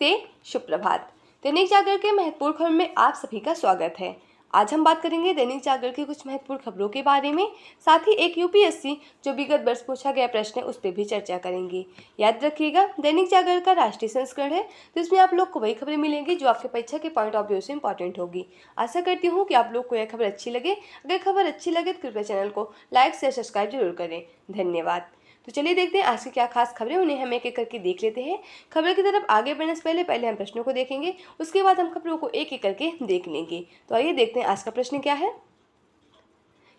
नमस्ते, शुभ प्रभात। दैनिक जागरण के महत्वपूर्ण खबर में आप सभी का स्वागत है। आज हम बात करेंगे दैनिक जागरण की कुछ महत्वपूर्ण खबरों के बारे में। साथ ही एक यूपीएससी जो विगत वर्ष पूछा गया प्रश्न है उस पर भी चर्चा करेंगे। याद रखिएगा, दैनिक जागरण का राष्ट्रीय संस्करण है तो इसमें आप लोग को वही खबरें मिलेंगी जो आपके परीक्षा के पॉइंट ऑफ व्यू से इंपॉर्टेंट होगी। आशा करती हूँ कि आप लोग को यह खबर अच्छी लगे। अगर खबर अच्छी लगे तो कृपया चैनल को लाइक शेयर सब्सक्राइब जरूर करें। धन्यवाद। तो चलिए देखते हैं आज की क्या खास खबरें, उन्हें हम एक एक करके देख लेते हैं। खबर की तरफ आगे बढ़ने से पहले हम प्रश्नों को देखेंगे, उसके बाद हम खबरों को एक एक करके देख लेंगे। तो आइए देखते हैं आज का प्रश्न क्या है।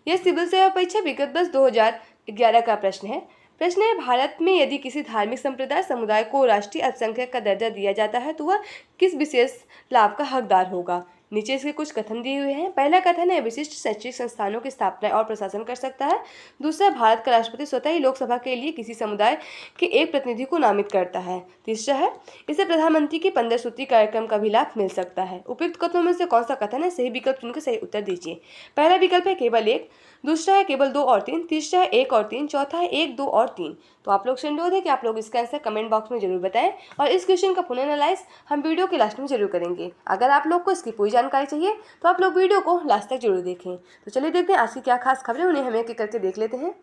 यह सिविल सेवा परीक्षा विगत वर्ष 2011 का प्रश्न है। प्रश्न है, भारत में यदि किसी धार्मिक संप्रदाय समुदाय को राष्ट्रीय अल्पसंख्यक का दर्जा दिया जाता है तो वह किस विशेष लाभ का हकदार होगा। नीचे इसके कुछ कथन दिए हुए हैं। पहला कथन है, विशिष्ट शैक्षिक संस्थानों की स्थापना और प्रशासन कर सकता है। दूसरा, भारत का राष्ट्रपति स्वतः ही लोकसभा के लिए किसी समुदाय के एक प्रतिनिधि को नामित करता है। तीसरा है, इसे प्रधानमंत्री के 15 सूत्री कार्यक्रम का भी लाभ मिल सकता है। उपयुक्त कथनों में से कौन सा कथन है? सही विकल्प चुनकर सही उत्तर दीजिए। पहला विकल्प है केवल एक, दूसरा है केवल 2 और 3, तीसरा है 1 और 3, चौथा है 1, 2 और 3। तो आप लोग से अनुरोध है कि आप लोग इसका आंसर कमेंट बॉक्स में जरूर बताएं और इस क्वेश्चन का पुनः एनालाइज हम वीडियो के लास्ट में जरूर करेंगे। अगर आप लोग को इसकी पूरी जानकारी चाहिए तो आप लोग वीडियो को लास्ट तक जरूर देखें। तो चलिए देखते हैं आज की क्या खास खबरें, उन्हें हम एक करके देख लेते हैं।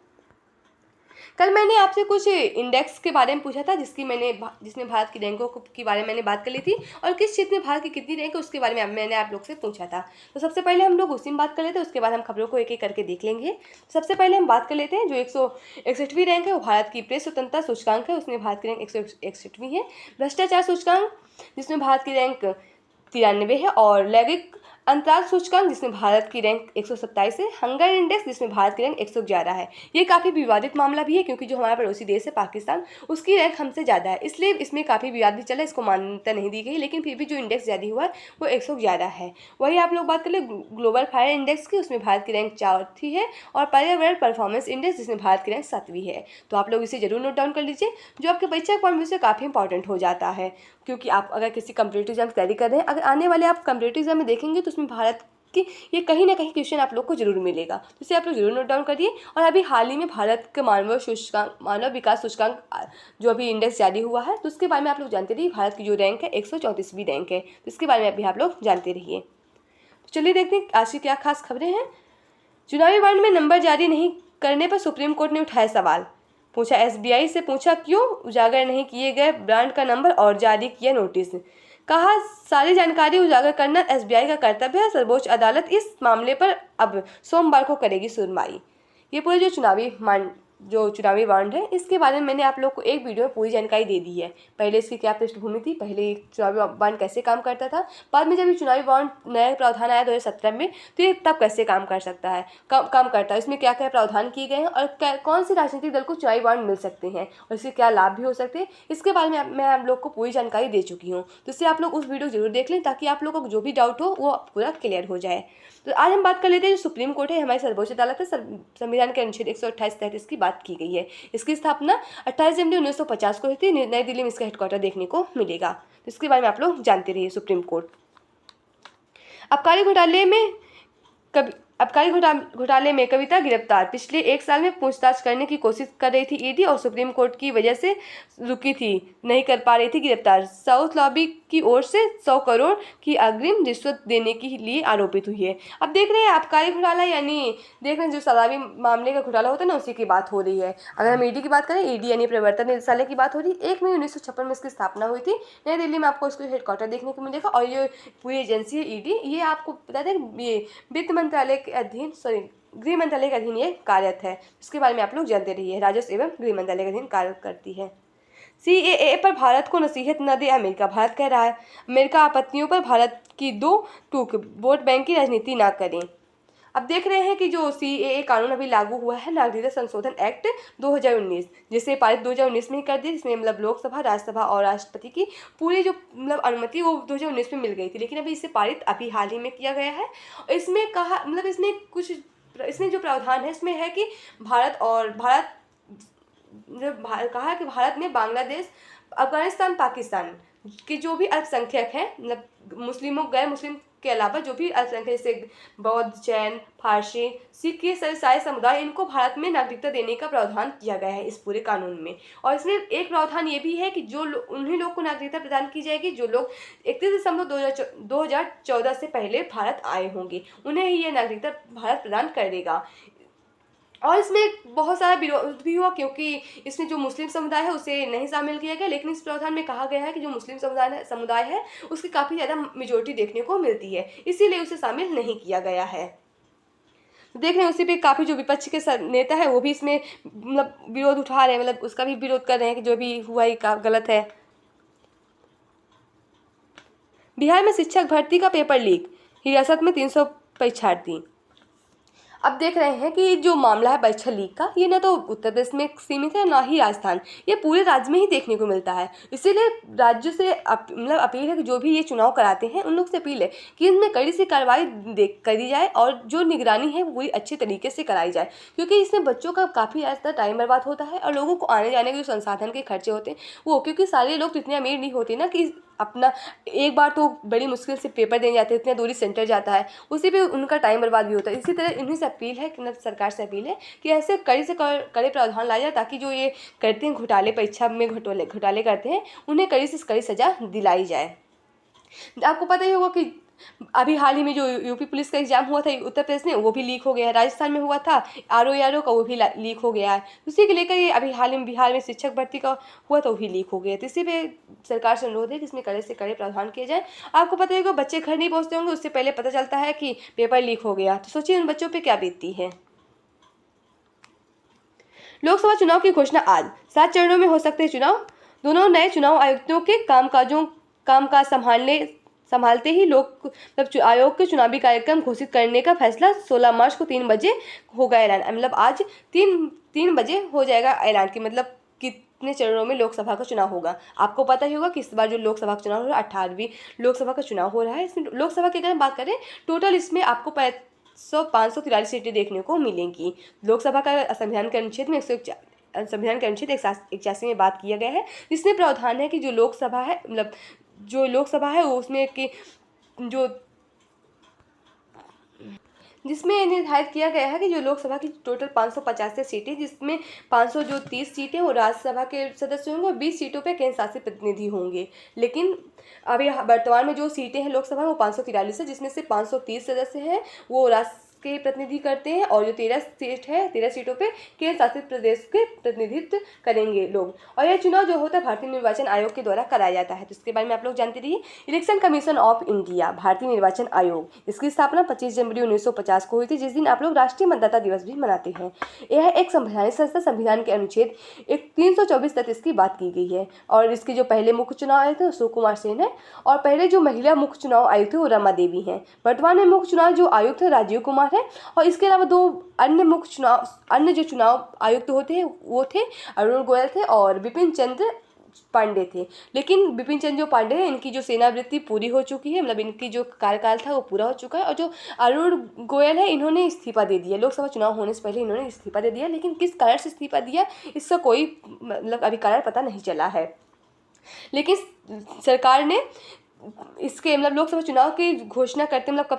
कल मैंने आपसे कुछ इंडेक्स के बारे में पूछा था जिसमें भारत की रैंकों के बारे में मैंने बात कर ली थी और किस क्षेत्र में भारत की कितनी रैंक है उसके बारे में मैंने आप लोग से पूछा था। तो सबसे पहले हम लोग उसी में बात कर लेते हैं, उसके बाद हम खबरों को एक एक करके देख लेंगे। सबसे पहले हम बात कर लेते हैं जो 161वीं रैंक है वो भारत की प्रेस स्वतंत्रता सूचकांक है, उसमें भारत की रैंक 161वीं है। भ्रष्टाचार सूचकांक जिसमें भारत की रैंक 93 है और लैंगिक अंतराल सूचकांक जिसमें भारत की रैंक 127 है। हंगर इंडेक्स जिसमें भारत की रैंक 111 है। ये काफ़ी विवादित मामला भी है क्योंकि जो हमारा पड़ोसी देश है पाकिस्तान, उसकी रैंक हमसे ज़्यादा है, इसलिए इसमें काफ़ी विवाद भी चला, इसको मान्यता नहीं दी गई, लेकिन फिर भी जो इंडेक्स जारी हुआ है वो 111 है। वही आप लोग बात कर ले ग्लोबल फायर इंडेक्स की, उसमें भारत की रैंक 4थी है और पर्यावरण परफॉर्मेंस इंडेक्स जिसमें भारत की रैंक 7वीं है। तो आप लोग इसे जरूर नोट डाउन कर लीजिए, जो आपके परीक्षा पॉइंट व्यू से काफ़ी इंपॉर्टेंट हो जाता है। क्योंकि आप अगर किसी कम्पिटेटिव एग्जाम की तैयारी कर रहे हैं, अगर आने वाले आप कम्पिटेटिव एग्जाम में देखेंगे तो उसमें भारत कि ये कहीं ना कहीं क्वेश्चन आप लोग को जरूर मिलेगा, तो इसे आप लोग जरूर नोट डाउन करिए। और अभी हाल ही में भारत के मानव विकास सूचकांक जो अभी इंडेक्स जारी हुआ है तो उसके बारे में आप लोग जानते रहिए। भारत की जो रैंक है 134वीं रैंक है, तो इसके बारे में अभी आप लोग जानते रहिए। तो चलिए देखते हैं आज की क्या खास खबरें हैं। चुनावी बॉन्ड में नंबर जारी नहीं करने पर सुप्रीम कोर्ट ने उठाया सवाल। पूछा, एसबीआई से पूछा क्यों उजागर नहीं किए गए ब्रांड का नंबर और जारी किया नोटिस। कहा, सारी जानकारी उजागर करना एसबीआई का कर्तव्य है। सर्वोच्च अदालत इस मामले पर अब सोमवार को करेगी सुनवाई। ये पूरे जो चुनावी बॉन्ड है इसके बारे में मैंने आप लोग को एक वीडियो में पूरी जानकारी दे दी है। पहले इसकी क्या पृष्ठभूमि थी, पहले चुनावी बॉन्ड कैसे काम करता था, बाद में जब ये चुनावी बॉन्ड नया प्रावधान आया 2017 में तो ये तब कैसे काम कर सकता है, काम करता है, इसमें क्या क्या प्रावधान किए गए हैं और कौन से राजनीतिक दल को चुनावी बॉन्ड मिल सकते हैं और इसके क्या लाभ भी हो सकते हैं, इसके बारे में मैं आप लोग को पूरी जानकारी दे चुकी हूँ। तो इससे आप लोग उस वीडियो जरूर देख लें ताकि आप लोगों को जो भी डाउट हो वो पूरा क्लियर हो जाए। तो आज हम बात कर लेते हैं जो सुप्रीम कोर्ट है, हमारी सर्वोच्च अदालत है, संविधान के अनुच्छेद 128 तहत इसकी बात की गई है। इसकी स्थापना 28 जनवरी 1950 को हुई थी। नई दिल्ली में इसका हेडक्वार्टर देखने को मिलेगा, तो इसके बारे में आप लोग जानते रहिए। सुप्रीम कोर्ट आबकारी घोटाले में कविता गिरफ्तार। पिछले 1 साल में पूछताछ करने की कोशिश कर रही थी ईडी और सुप्रीम कोर्ट की वजह से रुकी थी, नहीं कर पा रही थी गिरफ्तार। साउथ लॉबी की ओर से 100 करोड़ की अग्रिम रिश्वत देने के लिए आरोपित हुई है। अब देख रहे हैं आबकारी घोटाला, यानी देख रहे हैं जो शराबी मामले का घोटाला होता है ना, उसी की बात हो रही है। अगर हम ईडी की बात करें, ईडी यानी प्रवर्तन निदेशालय की बात हो रही है। 1 मई 1956 में इसकी स्थापना हुई थी। नई दिल्ली में आपको इसको हेडक्वार्टर देखने को मिलेगा और ये पूरी एजेंसी है ईडी, ये आपको बता दें ये वित्त मंत्रालय के अधीन गृह मंत्रालय के अधीन ये कार्यरत है। इसके बारे में आप लोग जानते रहिए, राजस्व एवं गृह मंत्रालय के अधीन कार्य करती है। सीएए पर भारत को नसीहत न दे अमेरिका, भारत कह रहा है अमेरिका आपत्तियों पर भारत की 2 टूक, वोट बैंक की राजनीति ना करें। अब देख रहे हैं कि जो सीएए कानून अभी लागू हुआ है, नागरिकता संशोधन एक्ट 2019, जिसे पारित 2019 में ही कर दिया, जिसमें मतलब लोकसभा, राज्यसभा और राष्ट्रपति की पूरी जो अनुमति वो 2019 में मिल गई थी, लेकिन अभी इसे पारित अभी हाल ही में किया गया है। इसमें कहा इसमें जो प्रावधान है इसमें है कि कहा कि भारत ने बांग्लादेश, अफगानिस्तान, पाकिस्तान कि जो भी अल्पसंख्यक हैं, मतलब मुस्लिमों गैर मुस्लिम के अलावा जो भी अल्पसंख्यक जैसे बौद्ध, जैन, पारसी, सिख, ये सारे समुदाय, इनको भारत में नागरिकता देने का प्रावधान किया गया है इस पूरे कानून में। और इसमें एक प्रावधान ये भी है कि उन्हीं लोग को नागरिकता प्रदान की जाएगी जो लोग 31 दिसंबर 2014 से पहले भारत आए होंगे, उन्हें ही ये नागरिकता भारत प्रदान कर देगा। और इसमें बहुत सारा विरोध भी हुआ, क्योंकि इसमें जो मुस्लिम समुदाय है उसे नहीं शामिल किया गया, लेकिन इस प्रावधान में कहा गया है कि जो मुस्लिम समुदाय है उसकी काफ़ी ज़्यादा मेजोरिटी देखने को मिलती है, इसीलिए उसे शामिल नहीं किया गया है। देख रहे हैं उसी पे काफ़ी जो विपक्ष के नेता है वो भी इसमें मतलब विरोध उठा रहे हैं, मतलब उसका भी विरोध कर रहे हैं कि जो भी हुआ ये गलत है। बिहार में शिक्षक भर्ती का पेपर लीक, हिरासत में 300 परीक्षार्थी। अब देख रहे हैं कि जो मामला है परीक्षा लीक का, ये ना तो उत्तर प्रदेश में सीमित है ना ही राजस्थान, ये पूरे राज्य में ही देखने को मिलता है। इसीलिए राज्य से मतलब अपील है कि जो भी ये चुनाव कराते हैं उन लोग से अपील है कि इनमें कड़ी सी कार्रवाई करी जाए और जो निगरानी है वो पूरी अच्छे तरीके से कराई जाए, क्योंकि इसमें बच्चों का काफ़ी ज़्यादा टाइम बर्बाद होता है और लोगों को आने जाने के जो संसाधन के खर्चे होते हैं वो, क्योंकि सारे लोग तो इतने अमीर नहीं होते ना कि अपना एक बार तो बड़ी मुश्किल से पेपर देने जाते हैं, इतने दूरी सेंटर जाता है, उसी पे उनका टाइम बर्बाद भी होता है। इसी तरह इन्हीं से अपील है कि सरकार से अपील है कि ऐसे कड़ी से कड़े प्रावधान लाए जाए ताकि जो ये करते हैं घोटाले, परीक्षा में घोटाले करते हैं, उन्हें कड़ी से कड़ी सजा दिलाई जाए। आपको पता ही होगा कि अभी हाल ही में जो यूपी पुलिस का एग्जाम हुआ था उत्तर प्रदेश में, वो भी लीक हो गया है। राजस्थान में हुआ था आरओ का, वो भी लीक हो गया है। उसी के लेकर ये अभी हाल ही में बिहार में शिक्षक भर्ती का हुआ तो वो भी लीक हो गया। तो इसी पे सरकार से अनुरोध है कि इसमें कड़े से कड़े प्रावधान किए जाए। आपको पता है कि बच्चे घर नहीं पहुँचते होंगे, उससे पहले पता चलता है कि पेपर लीक हो गया, तो सोचिए उन बच्चों पर क्या बीतती है। लोकसभा चुनाव की घोषणा आज, 7 चरणों में हो सकते हैं चुनाव। दोनों नए चुनाव आयुक्तों के कामकाज संभालते ही आयोग के चुनावी कार्यक्रम घोषित करने का फैसला 16 मार्च को 3 बजे होगा ऐलान। मतलब आज 3 बजे हो जाएगा ऐलान कि मतलब कितने चरणों में लोकसभा का चुनाव होगा। आपको पता ही होगा कि इस बार जो लोकसभा का चुनाव हो रहा है 18वीं लोकसभा का चुनाव हो रहा है। इसमें लोकसभा की अगर हम बात करें, टोटल इसमें आपको 543 सीटें देखने को मिलेंगी। लोकसभा का संविधान के अनुच्छेद में संविधान के अनुच्छेद 81 में बात किया गया है, जिसमें प्रावधान है कि जो लोकसभा है वो उसमें कि जिसमें निर्धारित किया गया है कि जो लोकसभा की टोटल 550 सीटें, जिसमें 530 सीटें वो राज्यसभा के सदस्य होंगे और 20 सीटों पे केंद्र शासित प्रतिनिधि होंगे। लेकिन अभी वर्तमान में जो सीटें हैं लोकसभा में वो 543 है, जिसमें से 530 सदस्य हैं वो राज्य के प्रतिनिधि करते हैं और जो 13 सीटों पे केंद्र शासित प्रदेश के प्रतिनिधित्व करेंगे लोग। और यह चुनाव जो होता है भारतीय निर्वाचन आयोग के द्वारा कराया जाता है, तो इसके बारे में आप लोग जानते रहिए। इलेक्शन कमीशन ऑफ इंडिया, भारतीय निर्वाचन आयोग, इसकी स्थापना 25 जनवरी 1950 को हुई थी, जिस दिन आप लोग राष्ट्रीय मतदाता दिवस भी मनाते हैं। यह एक संवैधानिक संस्था, संविधान के अनुच्छेद 324 तक इसकी बात की गई है। और इसके जो पहले मुख्य चुनाव आयुक्त थे सुकुमार सेन है और पहले जो महिला मुख्य चुनाव आयुक्त थे वो रमा देवी हैं। वर्तमान में मुख्य चुनाव जो आयुक्त है राजीव कुमार है और इसके अलावा 2 अन्य जो चुनाव आयुक्त होते हैं वो थे अरुण गोयल थे और बिपिन चंद्र पांडे थे। लेकिन बिपिन चंद्र जो पांडे हैं इनकी जो सेनावृत्ति पूरी हो चुकी है, मतलब इनकी जो कार्यकाल था वो पूरा हो चुका है। और जो अरुण गोयल है इन्होंने इस्तीफा दे दिया, लोकसभा चुनाव होने से पहले इन्होंने इस्तीफा दे दिया। लेकिन किस कारण से इस्तीफा दिया इसका कोई मतलब अभी कारण पता नहीं चला है। लेकिन सरकार ने इसके मतलब लोकसभा चुनाव की घोषणा करते कब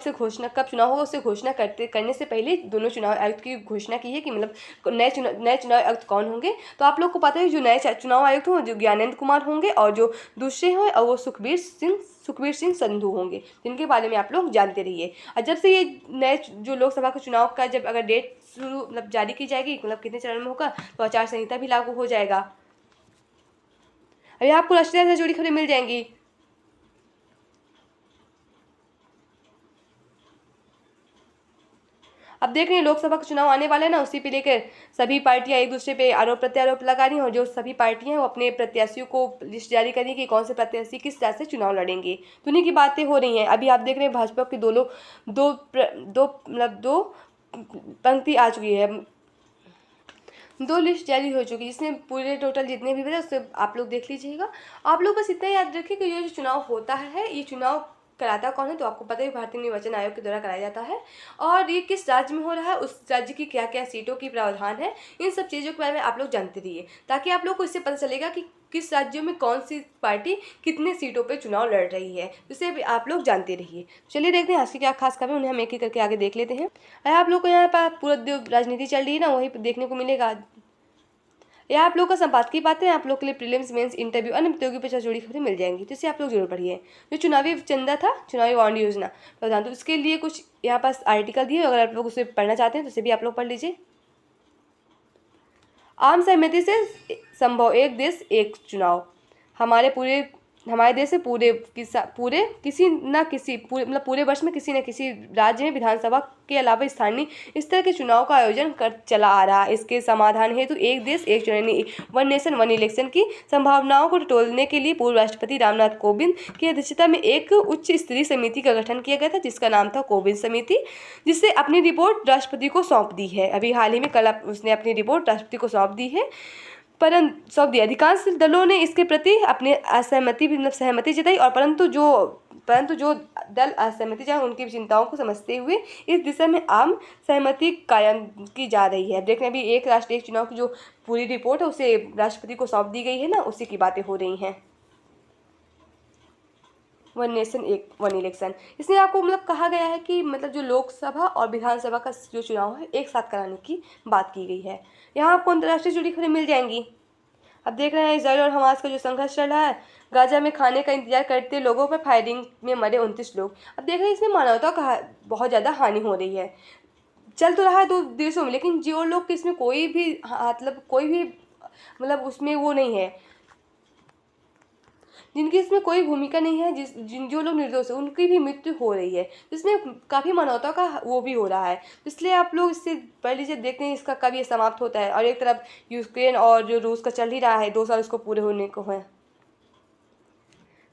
चुनाव होगा उससे घोषणा करने से पहले दोनों चुनाव आयुक्त की घोषणा की है कि मतलब नए चुनाव आयुक्त कौन होंगे। तो आप लोग को पता है जो नए चुनाव आयुक्त हों जो ज्ञानेंद्र कुमार होंगे और जो दूसरे हैं और वो सुखबीर सिंह संधू होंगे, जिनके बारे में आप लोग जानते रहिए। और जब से ये नए जो लोकसभा के चुनाव का जब अगर डेट मतलब जारी की जाएगी, मतलब कितने चरण में होगा, तो आचार संहिता भी लागू हो जाएगा। अभी आपको राष्ट्रीय से जुड़ी खबरें मिल जाएंगी। अब देख रहे हैं लोकसभा का चुनाव आने वाला है ना, उसी पे लेकर सभी पार्टियां एक दूसरे पे आरोप प्रत्यारोप लगा रही हैं और जो सभी पार्टियां हैं वो अपने प्रत्याशियों को लिस्ट जारी करेंगी कि कौन से प्रत्याशी किस तरह से चुनाव लड़ेंगे। तो उन्हीं की बातें हो रही हैं। अभी आप देख रहे हैं भाजपा की दो पंक्ति आ चुकी है, 2 लिस्ट जारी हो चुकी है, जिसमें पूरे टोटल जितने भी बचे उससे आप लोग देख लीजिएगा। आप लोग बस इतना याद रखिए कि ये जो चुनाव होता है ये चुनाव कराता कौन है, तो आपको पता है भारतीय निर्वाचन आयोग के द्वारा कराया जाता है। और ये किस राज्य में हो रहा है, उस राज्य की क्या क्या सीटों की प्रावधान है, इन सब चीज़ों के बारे में आप लोग जानते रहिए ताकि आप लोग को इससे पता चलेगा कि किस राज्यों में कौन सी पार्टी कितने सीटों पे चुनाव लड़ रही है, जिसे भी आप लोग जानते रहिए। चलिए देखते हैं आज की क्या खास खबर है, उन्हें हम एक एक करके आगे देख लेते हैं। आप लोग को यहाँ पर पूरा जो राजनीति चल रही है ना, वही देखने को मिलेगा। यह आप लोग का संपादकीय बातें आप लोग के लिए प्रीलिम्स मेंस इंटरव्यू अन्य प्रतियोगी से जुड़ी खबरें मिल जाएंगी, जिससे आप लोग जरूर पढ़िए। जो चुनावी चंदा था, चुनावी बॉन्ड योजना प्रधान, तो इसके लिए कुछ यहाँ पास आर्टिकल दिए, अगर आप लोग उसे पढ़ना चाहते हैं तो उसे भी आप लोग पढ़ लीजिए। आम सहमति से संभव एक देश एक चुनाव। हमारे देश से पूरे वर्ष में किसी न किसी राज्य में विधानसभा के अलावा स्थानीय स्तर के चुनाव का आयोजन कर चला आ रहा है। इसके समाधान हेतु एक देश एक चुनाव वन नेशन वन इलेक्शन की संभावनाओं को टटोलने के लिए पूर्व राष्ट्रपति रामनाथ कोविंद की अध्यक्षता में एक उच्च स्तरीय समिति का गठन किया गया था, जिसका नाम था कोविंद समिति, जिससे अपनी रिपोर्ट राष्ट्रपति को सौंप दी है। अभी हाल ही में कल उसने अपनी रिपोर्ट राष्ट्रपति को सौंप दी है, अधिकांश दलों ने इसके प्रति अपनी सहमति जताई, और परंतु जो दल असहमति जहाँ उनकी चिंताओं को समझते हुए इस दिशा में आम सहमति कायम की जा रही है। देखने अभी एक राष्ट्र एक चुनाव की जो पूरी रिपोर्ट है उसे राष्ट्रपति को सौंप दी गई है ना, उसी की बातें हो रही हैं। वन नेशन एक वन इलेक्शन, इसमें आपको कहा गया है कि जो लोकसभा और विधानसभा का जो चुनाव है एक साथ कराने की बात की गई है। यहाँ आपको अंतर्राष्ट्रीय जुड़ी खबरें मिल जाएंगी। अब देख रहे हैं इजराइल और हमास का जो संघर्ष चल रहा है। गाजा में खाने का इंतजार करते लोगों पर फायरिंग में मरे 29 लोग। अब देख रहे हैं इसमें मानवता का बहुत ज़्यादा हानि हो रही है। चल तो रहा है 2 देशों में, लेकिन जो लोग इसमें कोई भी उसमें वो नहीं है, जिनकी इसमें कोई भूमिका नहीं है, जो लोग निर्दोष है उनकी भी मृत्यु हो रही है, जिसमें काफ़ी मानवता का वो भी हो रहा है। इसलिए आप लोग इससे पढ़ लीजिए, देखते हैं इसका कब ये समाप्त होता है। और एक तरफ यूक्रेन और जो रूस का चल ही रहा है, 2 साल इसको पूरे होने को है।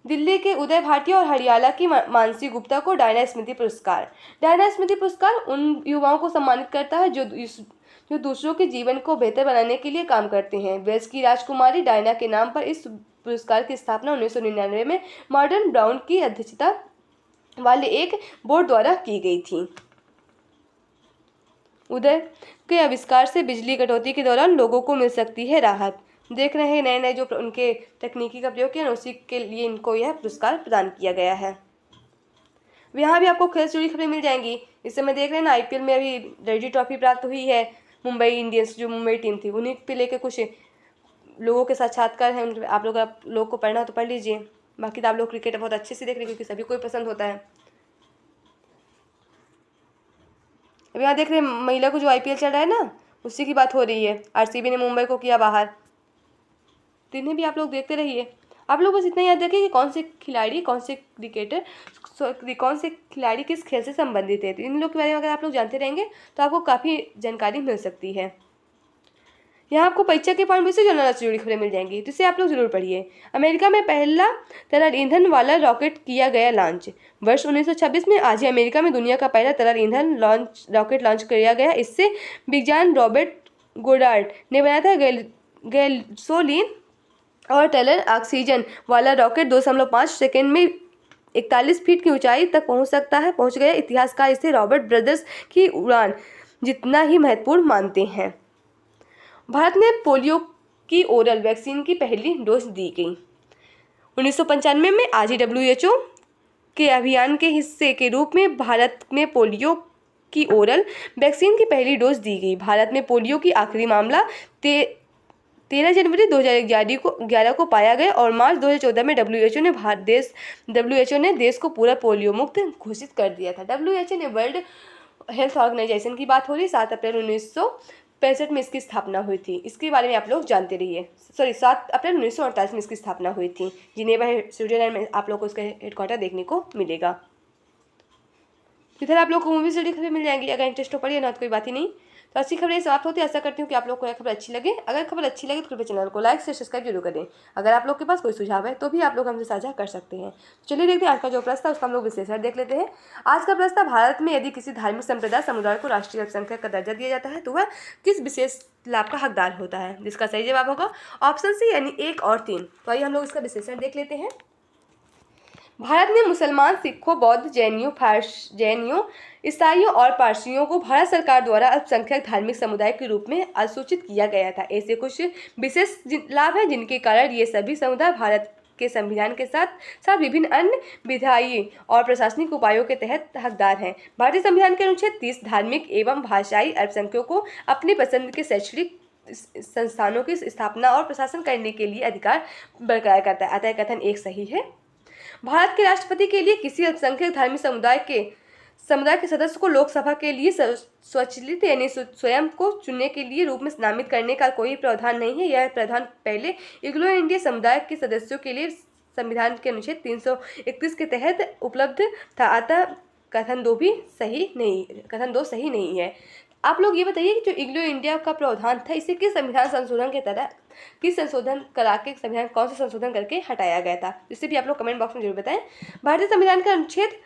दिल्ली के उदय भाटिया और हरियाणा की मानसी गुप्ता को डायना स्मृति पुरस्कार। डायना स्मृति पुरस्कार उन युवाओं को सम्मानित करता है जो दूसरों के जीवन को बेहतर बनाने के लिए काम करते हैं। वेल्स की राजकुमारी डायना के नाम पर इस पुरस्कार की स्थापना 1999 में मॉर्डन ब्राउन की अध्यक्षता वाले एक बोर्ड द्वारा की गई थी। उदय के आविष्कार से बिजली कटौती के दौरान लोगों को मिल सकती है राहत। देख रहे हैं नए जो उनके तकनीकी का प्रयोग किया ना, उसी के लिए इनको यह पुरस्कार प्रदान किया गया है। यहाँ भी आपको खेल से जुड़ी खबरें मिल जाएंगी। इस समय देख रहे हैं ना, IPL में अभी रणजी ट्रॉफी प्राप्त हुई है। मुंबई इंडियंस जो मुंबई टीम थी, उन्हीं पे लेके कुछ लोगों के साक्षात्कार हैं। आप लोग को पढ़ना तो पढ़ लीजिए। बाकी तो आप लोग क्रिकेट बहुत अच्छे से देख रहे हैं, क्योंकि सभी को पसंद होता है। अब यहाँ देख रहे हैं महिला को जो IPL चल रहा है ना, उसी की बात हो रही है। RCB ने मुंबई को किया बाहर। तो इन्हें भी आप लोग देखते रहिए। आप लोग बस इतना याद रखिए कि कौन से खिलाड़ी किस खेल से संबंधित है। तो इन लोग के बारे में अगर आप लोग जानते रहेंगे तो आपको काफ़ी जानकारी मिल सकती है। यहाँ आपको परीक्षा के पॉइंट से जनरल से जुड़ी खबरें मिल जाएंगी, जिसे आप लोग जरूर पढ़िए। अमेरिका में पहला तरल ईंधन वाला रॉकेट किया गया लॉन्च। वर्ष 1926 में आज ही अमेरिका में दुनिया का पहला तरल ईंधन रॉकेट लॉन्च किया गया। इससे विज्ञान रॉबर्ट गोडार्ड ने बनाया था। गैसोलीन और तरल ऑक्सीजन वाला रॉकेट 2.5 सेकेंड में 41 फीट की ऊंचाई तक पहुंच गया। इतिहासकार इसे रॉबर्ट ब्रदर्स की उड़ान जितना ही महत्वपूर्ण मानते हैं। भारत में पोलियो की ओरल वैक्सीन की पहली डोज दी गई। 1995 में आज ही WHO के अभियान के हिस्से के रूप में भारत में पोलियो की ओरल वैक्सीन की पहली डोज दी गई। भारत में पोलियो की आखिरी मामला 13 जनवरी 2011 को पाया गया और मार्च 2014 में WHO ने देश को पूरा पोलियो मुक्त घोषित कर दिया था। WHO ने वर्ल्ड हेल्थ ऑर्गेनाइजेशन की बात हो रही। 7 अप्रैल 1965 में इसकी स्थापना हुई थी। इसके बारे में आप लोग जानते रहिए। 7 अप्रैल 1948 में इसकी स्थापना हुई थी। जिनेवा स्विट्जरलैंड में आप लोग को इसका हेडक्वार्टर देखने को मिलेगा। इधर आप लोग को मूवी से जुड़ी खबरें मिल जाएंगी। अगर इंटरेस्ट हो पढ़िए ना तो कोई बात ही नहीं। तो अच्छी खबरें समाप्त होती है। आशा करती हूँ कि आप लोग को यह खबर अच्छी लगे। अगर खबर अच्छी लगे तो कृपया चैनल को लाइक से सब्सक्राइब जरूर करें। अगर आप लोग के पास कोई सुझाव है तो भी आप लोग हमसे साझा कर सकते हैं। चलिए देखते हैं आज का जो प्रश्न था उसका हम लोग विश्लेषण देख लेते हैं। आज का प्रश्न था, भारत में यदि किसी धार्मिक संप्रदाय समुदाय को राष्ट्रीय अल्पसंख्यक का दर्जा दिया जाता है तो वह किस विशेष लाभ का हकदार होता है। जिसका सही जवाब होगा ऑप्शन सी, यानी 1 और 3। तो आइए हम लोग इसका विश्लेषण देख लेते हैं। भारत ने मुसलमान, सिखों, बौद्ध, जैनियों, ईसाइयों और पारसियों को भारत सरकार द्वारा अल्पसंख्यक धार्मिक समुदाय के रूप में अधिसूचित किया गया था। ऐसे कुछ विशेष लाभ हैं जिनके कारण ये सभी समुदाय भारत के संविधान के साथ साथ विभिन्न अन्य विधायी और प्रशासनिक उपायों के तहत हकदार हैं। भारतीय संविधान के अनुच्छेद 30 धार्मिक एवं भाषाई अल्पसंख्यकों को अपनी पसंद के शैक्षणिक संस्थानों की स्थापना और प्रशासन करने के लिए अधिकार बरकरार करता है। अतः कथन एक सही है। भारत के राष्ट्रपति के लिए किसी अल्पसंख्यक धार्मिक समुदाय के सदस्य को लोकसभा के लिए स्वचलित यानी स्वयं को चुनने के लिए रूप में नामित करने का कोई प्रावधान नहीं है। यह प्रावधान पहले एंग्लो इंडियन समुदाय के सदस्यों के लिए संविधान के अनुच्छेद 331 के तहत उपलब्ध था। अतः कथन दो सही नहीं है। आप लोग ये बताइए कि जो एंग्लो इंडिया का प्रावधान था इसे किस संविधान संशोधन के तहत किस संशोधन करा के संविधान कौन सा संशोधन करके हटाया गया था, जिससे भी आप लोग कमेंट बॉक्स में जरूर बताएं। भारतीय संविधान का अनुच्छेद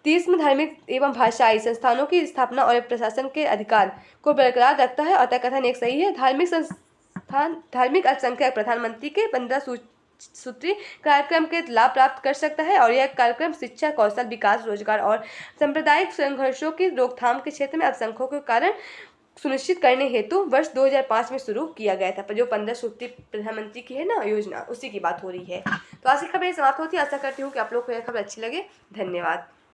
30 में धार्मिक एवं भाषाई संस्थानों की स्थापना और प्रशासन के अधिकार को बरकरार रखता है। अतः कथन एक सही है। धार्मिक अल्पसंख्यक प्रधानमंत्री के 15 सूत्री कार्यक्रम के लाभ प्राप्त कर सकता है और यह कार्यक्रम शिक्षा, कौशल विकास, रोजगार और सांप्रदायिक संघर्षों की रोकथाम के क्षेत्र में अल्पसंख्यकों के कारण सुनिश्चित करने हेतु वर्ष 2005 में शुरू किया गया था। पर जो 15 सूत्री प्रधानमंत्री की है ना योजना, उसी की बात हो रही है। तो आज की खबर समाप्त होती है। आशा करती हूँ कि आप लोग को यह खबर अच्छी लगे। धन्यवाद।